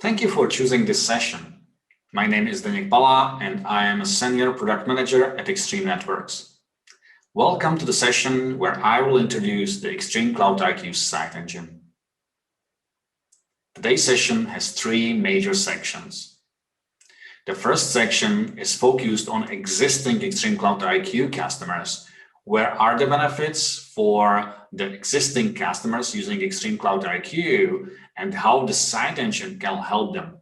Thank you for choosing this session. My name is Zdenek and I am a Senior Product Manager at Extreme Networks. Welcome to the session where I will introduce the ExtremeCloud IQ-Site Engine. Today's session has three major sections. The first section is focused on existing ExtremeCloud IQ customers. Where are the benefits for the existing customers using ExtremeCloud IQ and how the site engine can help them?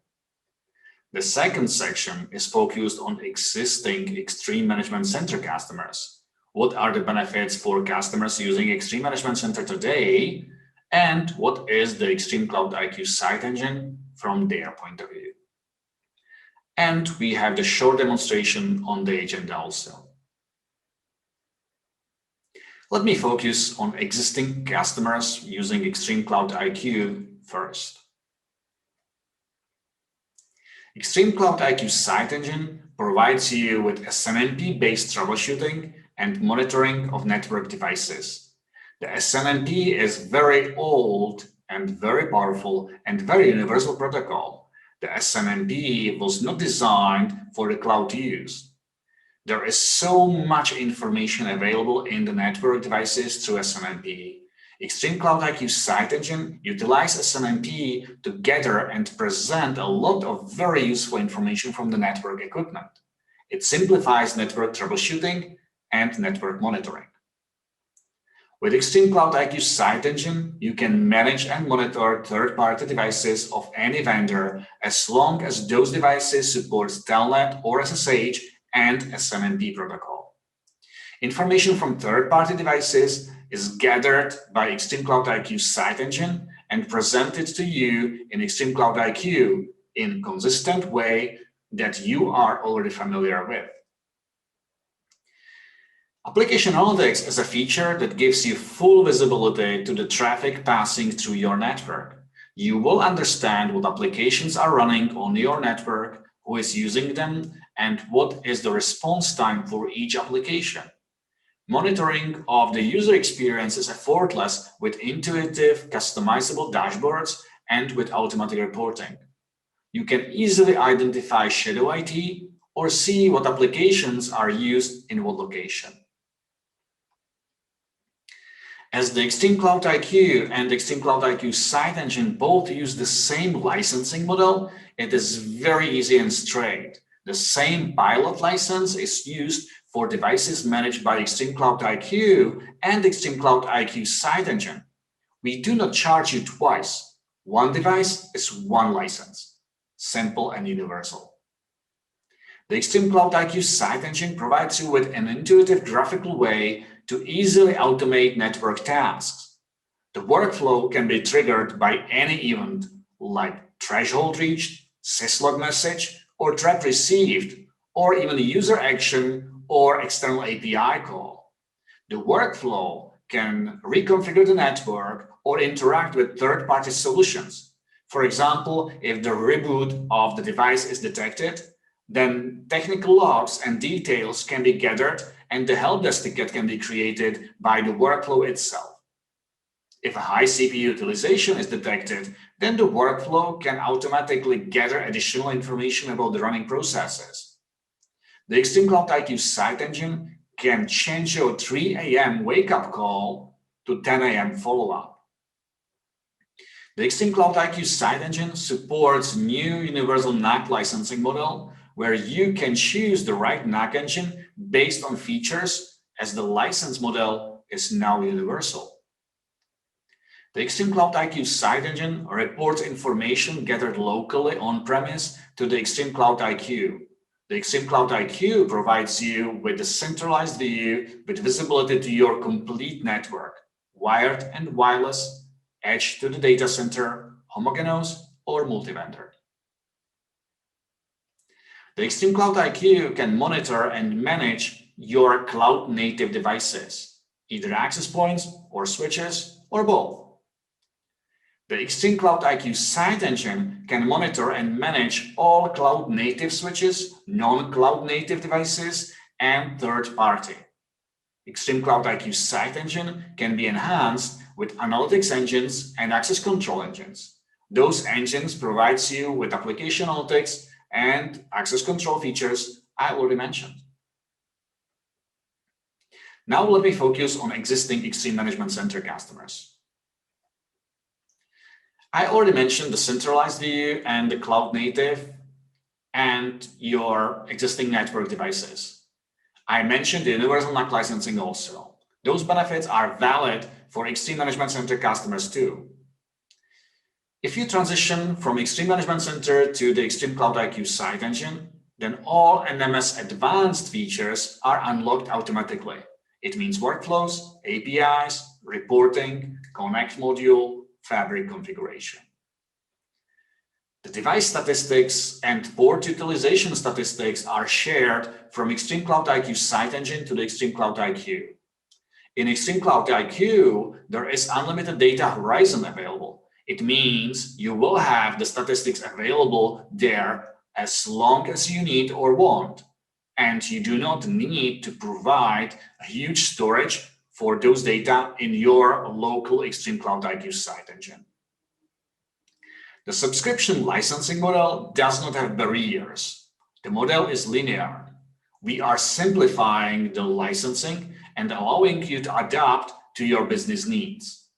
The second section is focused on existing Extreme Management Center customers. What are the benefits for customers using Extreme Management Center today? And what is the ExtremeCloud IQ-Site Engine from their point of view? And we have the short demonstration on the agenda also. Let me focus on existing customers using ExtremeCloud IQ first. ExtremeCloud IQ-Site Engine provides you with SNMP-based troubleshooting and monitoring of network devices. The SNMP is very old and very powerful and very universal protocol. The SNMP was not designed for the cloud use. There is so much information available in the network devices through SNMP. ExtremeCloud IQ-Site Engine utilizes SNMP to gather and present a lot of very useful information from the network equipment. It simplifies network troubleshooting and network monitoring. With ExtremeCloud IQ-Site Engine, you can manage and monitor third-party devices of any vendor as long as those devices support Telnet or SSH and SNMP protocol. Information from third-party devices is gathered by ExtremeCloud IQ-Site Engine and presented to you in ExtremeCloud IQ in a consistent way that you are already familiar with. Application Analytics is a feature that gives you full visibility to the traffic passing through your network. You will understand what applications are running on your network, who is using them, and what is the response time for each application. Monitoring of the user experience is effortless with intuitive, customizable dashboards and with automatic reporting. You can easily identify shadow IT or see what applications are used in what location. As the ExtremeCloud IQ and ExtremeCloud IQ-Site Engine both use the same licensing model, it is very easy and straight. The same pilot license is used for devices managed by ExtremeCloud IQ and ExtremeCloud IQ-Site Engine. We do not charge you twice. One device is one license. Simple and universal. The ExtremeCloud IQ-Site Engine provides you with an intuitive graphical way to easily automate network tasks. The workflow can be triggered by any event like threshold reached, syslog message, or threat received, or even a user action or external API call. The workflow can reconfigure the network or interact with third-party solutions. For example, if the reboot of the device is detected, then technical logs and details can be gathered and the help desk ticket can be created by the workflow itself. If a high CPU utilization is detected, then the workflow can automatically gather additional information about the running processes. The ExtremeCloud IQ-Site Engine can change your 3 a.m. wake-up call to 10 a.m. follow-up. The ExtremeCloud IQ-Site Engine supports new universal NAC licensing model where you can choose the right NAC engine based on features as the license model is now universal. The ExtremeCloud IQ-Site Engine reports information gathered locally on-premise to the ExtremeCloud IQ. The ExtremeCloud IQ provides you with a centralized view with visibility to your complete network, wired and wireless, edge to the data center, homogeneous or multi-vendor. The ExtremeCloud IQ can monitor and manage your cloud-native devices, either access points or switches or both. The ExtremeCloud IQ-Site Engine can monitor and manage all cloud-native switches, non-cloud-native devices, and third-party. ExtremeCloud IQ-Site Engine can be enhanced with analytics engines and access control engines. Those engines provides you with application analytics and access control features I already mentioned. Now let me focus on existing Extreme Management Center customers. I already mentioned the centralized view and the cloud native and your existing network devices. I mentioned the universal NAC licensing also. Those benefits are valid for Extreme Management Center customers too. If you transition from Extreme Management Center to the ExtremeCloud IQ-Site Engine, then all NMS advanced features are unlocked automatically. It means workflows, APIs, reporting, Connect module, Fabric configuration. The device statistics and port utilization statistics are shared from ExtremeCloud IQ-Site Engine to the ExtremeCloud IQ. In ExtremeCloud IQ, there is unlimited data horizon available. It means you will have the statistics available there as long as you need or want. And you do not need to provide a huge storage for those data in your local ExtremeCloud IQ-Site Engine. The subscription licensing model does not have barriers. The model is linear. We are simplifying the licensing and allowing you to adapt to your business needs.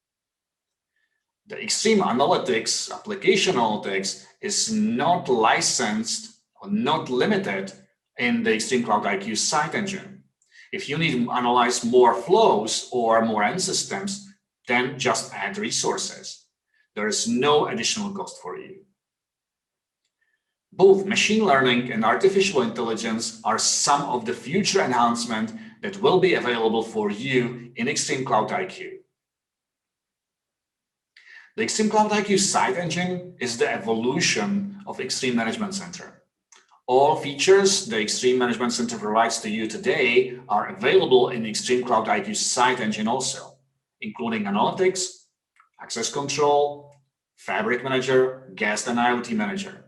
The Extreme Analytics, application analytics, is not licensed or not limited in the ExtremeCloud IQ-Site Engine. If you need to analyze more flows or more end systems, then just add resources. There is no additional cost for you. Both machine learning and artificial intelligence are some of the future enhancements that will be available for you in ExtremeCloud IQ. The ExtremeCloud IQ-Site Engine is the evolution of Extreme Management Center. All features the Extreme Management Center provides to you today are available in ExtremeCloud IQ-Site Engine also, including analytics, access control, Fabric Manager, Guest and IoT Manager.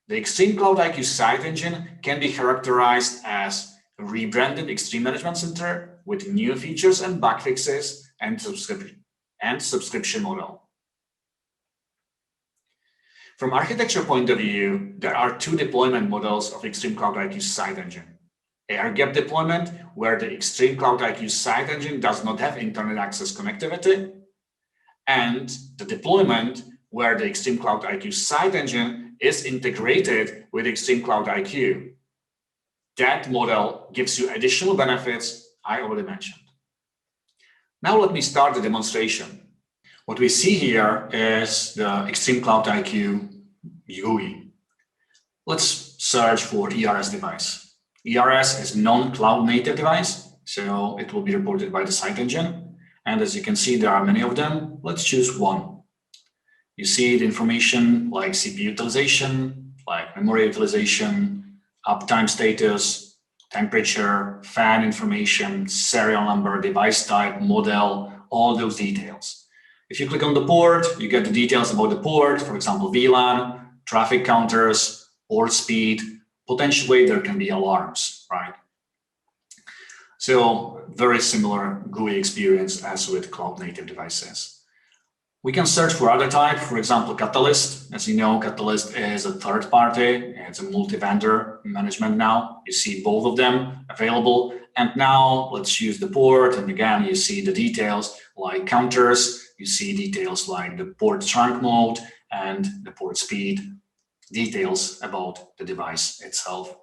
The ExtremeCloud IQ-Site Engine can be characterized as a rebranded Extreme Management Center with new features and bug fixes and subscription model. From architecture point of view, there are two deployment models of ExtremeCloud IQ-Site Engine. Air-gap deployment, where the ExtremeCloud IQ-Site Engine does not have internet access connectivity, and the deployment where the ExtremeCloud IQ-Site Engine is integrated with ExtremeCloud IQ. That model gives you additional benefits I already mentioned. Now let me start the demonstration. What we see here is the ExtremeCloud IQ GUI. Let's search for ERS device. ERS is non-cloud native device, so it will be reported by the site engine. And as you can see, there are many of them. Let's choose one. You see the information like CPU utilization, like memory utilization, uptime status, temperature, fan information, serial number, device type, model, all those details. If you click on the port, you get the details about the port, for example, VLAN, traffic counters, port speed. Potentially, there can be alarms, right? So very similar GUI experience as with cloud-native devices. We can search for other type, for example, Catalyst. As you know, Catalyst is a third party. It's a multi-vendor management now. You see both of them available. And now let's use the port. And again, you see the details like counters. You see details like the port trunk mode and the port speed, details about the device itself.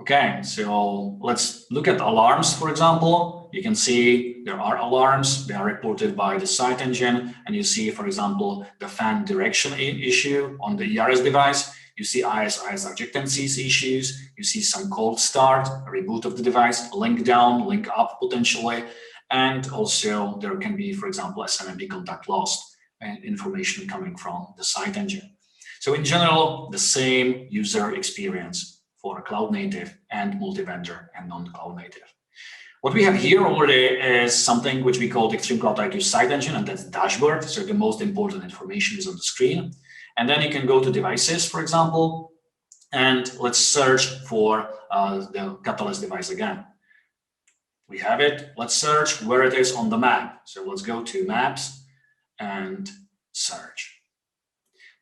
Okay, so let's look at alarms, for example. You can see there are alarms. They are reported by the site engine. And you see, for example, the fan direction issue on the ERS device. You see IS/IS adjacencies issues. You see some cold start, a reboot of the device, link down, link up potentially. And also there can be, for example, SNMP contact lost and information coming from the site engine. So in general, the same user experience for cloud native and multi-vendor and non-cloud native. What we have here already is something which we call the ExtremeCloud IQ-Site Engine, and that's dashboard. So the most important information is on the screen. And then you can go to devices, for example, and let's search for the Catalyst device again. We have it. Let's search where it is on the map. So let's go to maps and search.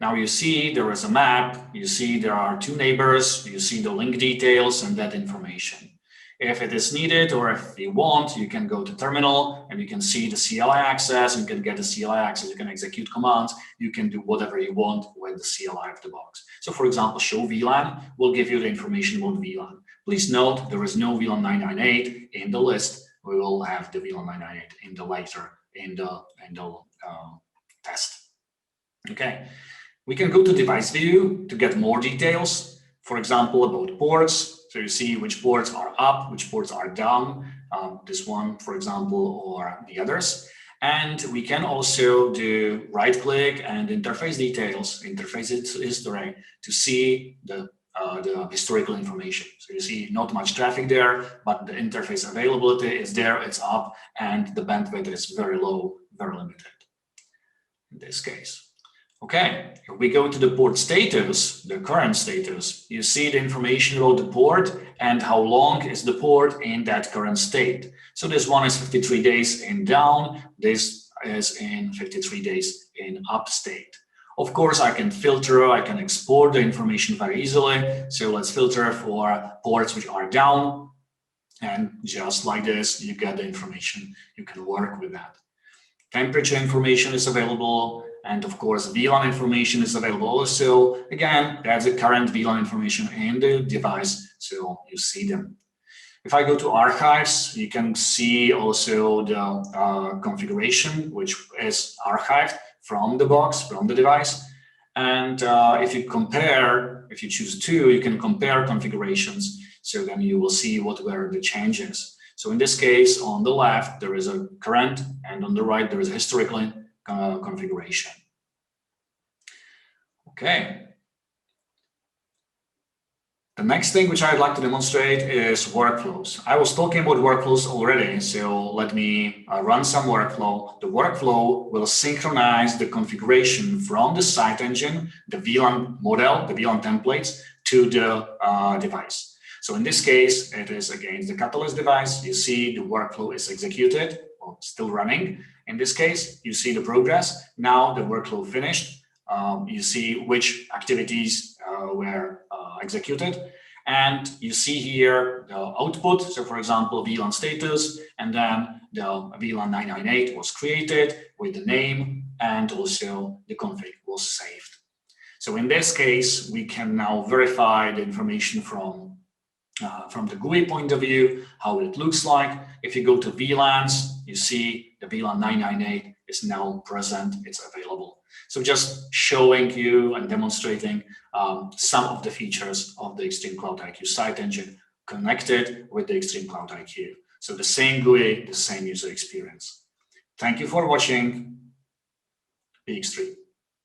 Now you see there is a map, you see there are two neighbors, you see the link details and that information. If it is needed or if you want, you can go to terminal and you can see the CLI access, you can get the CLI access, you can execute commands, you can do whatever you want with the CLI of the box. So for example, show VLAN will give you the information about VLAN. Please note there is no VLAN 998 in the list. We will have the VLAN 998 in the later in the test. Okay, we can go to device view to get more details. For example, about ports. So you see which ports are up, which ports are down, this one, for example, or the others. And we can also do right click and interface details, interface history to see the historical information. So you see not much traffic there, but the interface availability is there, it's up, and the bandwidth is very low, very limited in this case. Okay, if we go to the port status, the current status, you see the information about the port and how long is the port in that current state. So this one is 53 days in down, this is in 53 days in up state. Of course, I can filter, I can export the information very easily. So let's filter for ports which are down. And just like this, you get the information, you can work with that. Temperature information is available. And of course, VLAN information is available also. Again, that's the current VLAN information in the device, so you see them. If I go to archives, you can see also the configuration, which is archived from the box, from the device. And if you compare, if you choose two, you can compare configurations. So then you will see what were the changes. So in this case, on the left, there is a current, and on the right, there is a historical configuration. Okay. The next thing which I'd like to demonstrate is workflows. I was talking about workflows already, so let me run some workflow. The workflow will synchronize the configuration from the site engine, the VLAN model, the VLAN templates, to the device. So in this case, it is against the Catalyst device. You see the workflow is executed, or still running. In this case, you see the progress. Now the workflow finished. You see which activities were executed. And you see here the output. So for example, VLAN status, and then the VLAN 998 was created with the name, and also the config was saved. So in this case, we can now verify the information from the GUI point of view, how it looks like. If you go to VLANs, you see the VLAN 998 is now present, it's available. So just showing you and demonstrating some of the features of the ExtremeCloud IQ-Site Engine connected with the ExtremeCloud IQ. So the same GUI, the same user experience. Thank you for watching. Be Extreme.